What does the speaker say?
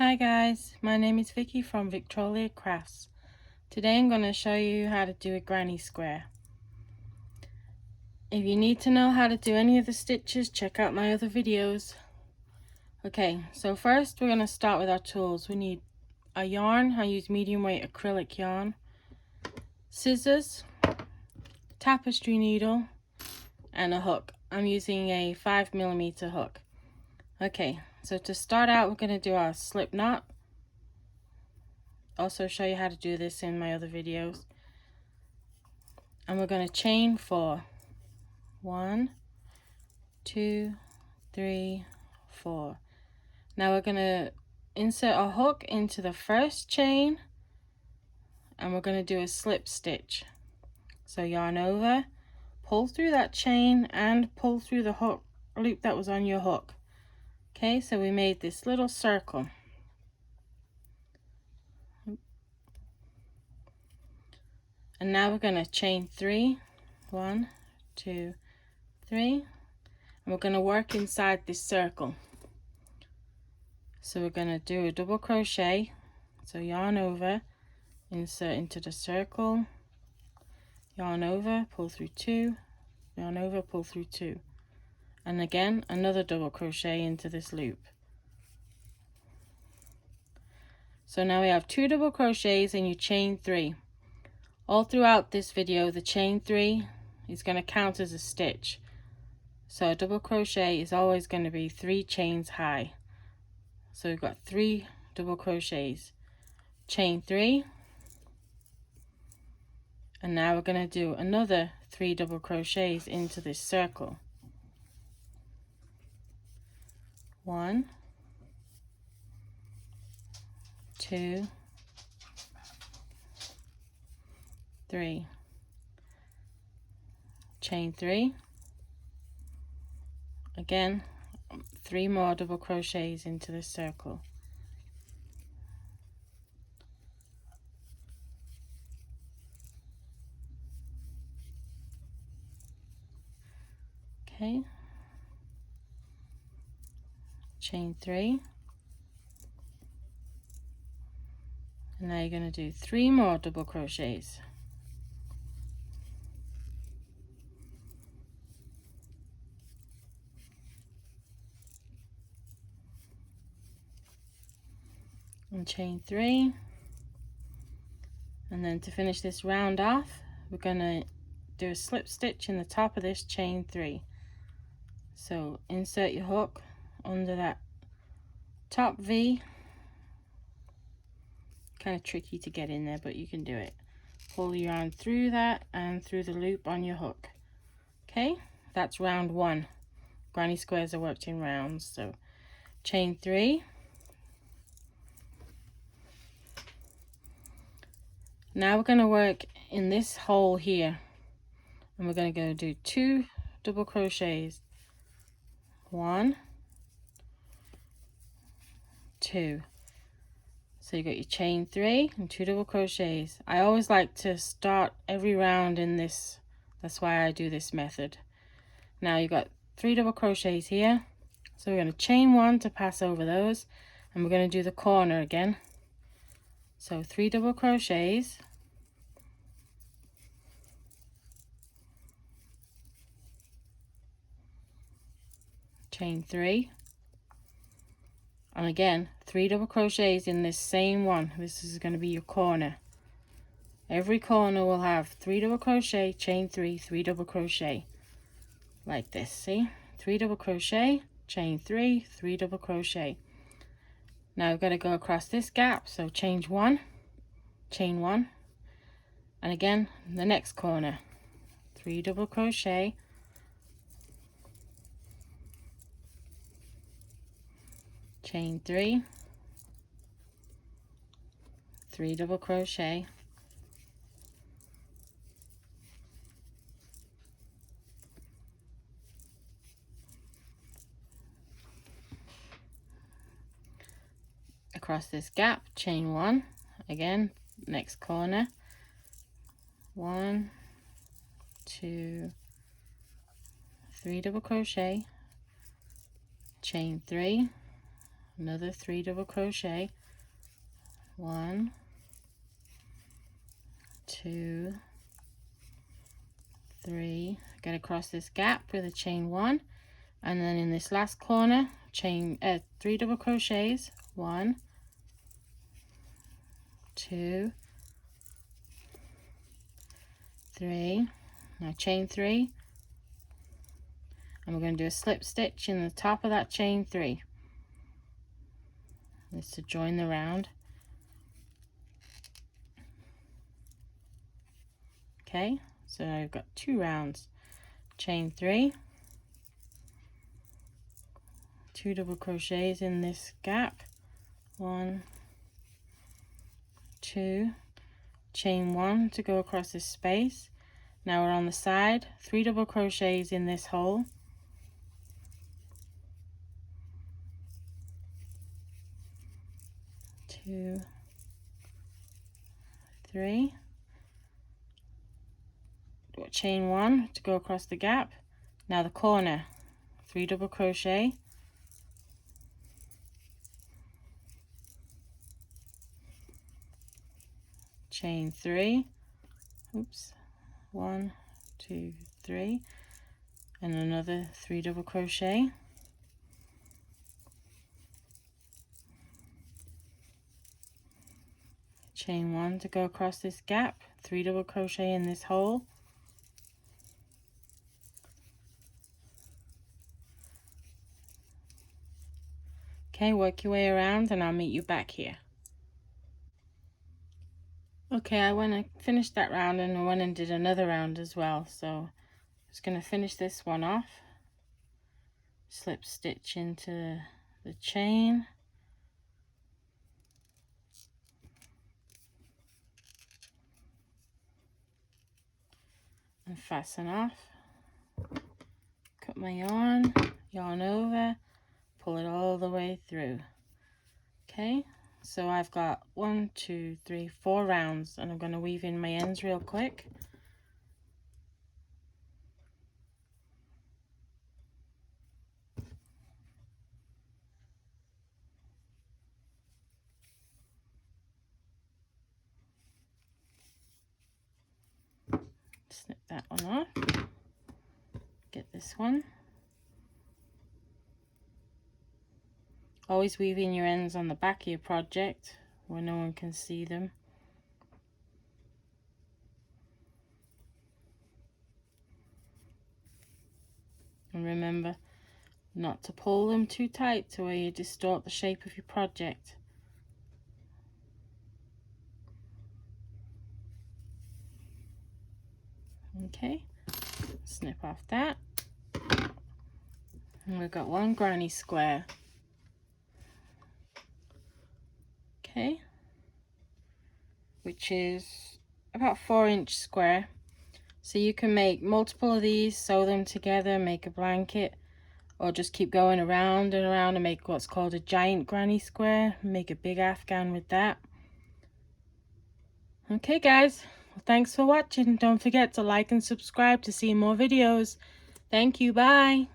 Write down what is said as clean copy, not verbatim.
Hi guys, my name is Vicky from Victrolia Crafts. Today I'm going to show you how to do a granny square. If you need to know how to do any of the stitches, check out my other videos. Okay, so first we're going to start with our tools. We need a yarn. I use medium weight acrylic yarn, scissors, tapestry needle, and a hook. I'm using a 5mm hook. Okay, so to start out we're going to do our slip knot. Also show you how to do this in my other videos. And we're going to chain 4. 1, 2, 3, 4. Now we're going to insert a hook into the first chain and we're going to do a slip stitch. So yarn over, pull through that chain and pull through the hook loop that was on your hook. Okay, so we made this little circle. And now we're going to chain 3. 1, 2, 3. And we're going to work inside this circle. So we're going to do a double crochet. So yarn over, insert into the circle, yarn over, pull through 2, yarn over, pull through 2. And again, another double crochet into this loop. So now we have 2 double crochets and you chain 3. All throughout this video, the chain 3 is going to count as a stitch. So a double crochet is always going to be 3 chains high. So we've got 3 double crochets, chain 3, and now we're going to do another 3 double crochets into this circle. 1, 2, 3, chain 3, again 3 more double crochets into this circle. Okay, chain 3, and now you're going to do 3 more double crochets. And chain 3, and then to finish this round off we're going to do a slip stitch in the top of this chain 3. So insert your hook under that top V. Kind of tricky to get in there, but you can do it. Pull your yarn through that and through the loop on your hook. Okay, that's round 1. Granny squares are worked in rounds. So chain 3. Now we're going to work in this hole here, and we're going to go do 2 double crochets. 1, 2. So you got your chain 3 and 2 double crochets. I always like to start every round in this. That's why I do this method. Now you got 3 double crochets here. So we're going to chain 1 to pass over those, and we're going to do the corner again. So 3 double crochets, chain 3, and again 3 double crochets in this same one. This is going to be your corner. Every corner will have 3 double crochet, chain 3, 3 double crochet, like this. See, 3 double crochet, chain 3, 3 double crochet. Now we've got to go across this gap, so chain 1, and again the next corner, 3 double crochet, chain 3, 3 double crochet, across this gap, chain 1, again next corner, 1, 2, 3 double crochet, chain 3, another 3 double crochet, 1, 2, 3, get across this gap with a chain 1, and then in this last corner chain 3 double crochets, 1, 2, 3, now chain 3, and we're going to do a slip stitch in the top of that chain 3. This is to join the round. Okay, so I've got 2 rounds. Chain 3, 2 double crochets in this gap, 1, 2, chain 1 to go across this space. Now we're on the side, 3 double crochets in this hole, 2, 3, chain 1 to go across the gap. Now the corner, 3 double crochet, chain 3, oops, 1, 2, 3, and another 3 double crochet, chain 1 to go across this gap, 3 double crochet in this hole, okay, work your way around and I'll meet you back here. Okay, I finished that round and I went and did another round as well, so I'm just going to finish this one off, slip stitch into the chain, and fasten off, cut my yarn over, pull it all the way through. Okay, so I've got 1, 2, 3, 4 rounds, and I'm going to weave in my ends real quick. Snip that one off, get this one. Always weave in your ends on the back of your project where no one can see them. And remember not to pull them too tight to where you distort the shape of your project. Okay, snip off that. And we've got one granny square. Okay, which is about 4-inch square. So you can make multiple of these, sew them together, make a blanket, or just keep going around and around and make what's called a giant granny square. Make a big afghan with that. Okay guys, well, thanks for watching. Don't forget to like and subscribe to see more videos. Thank you, bye.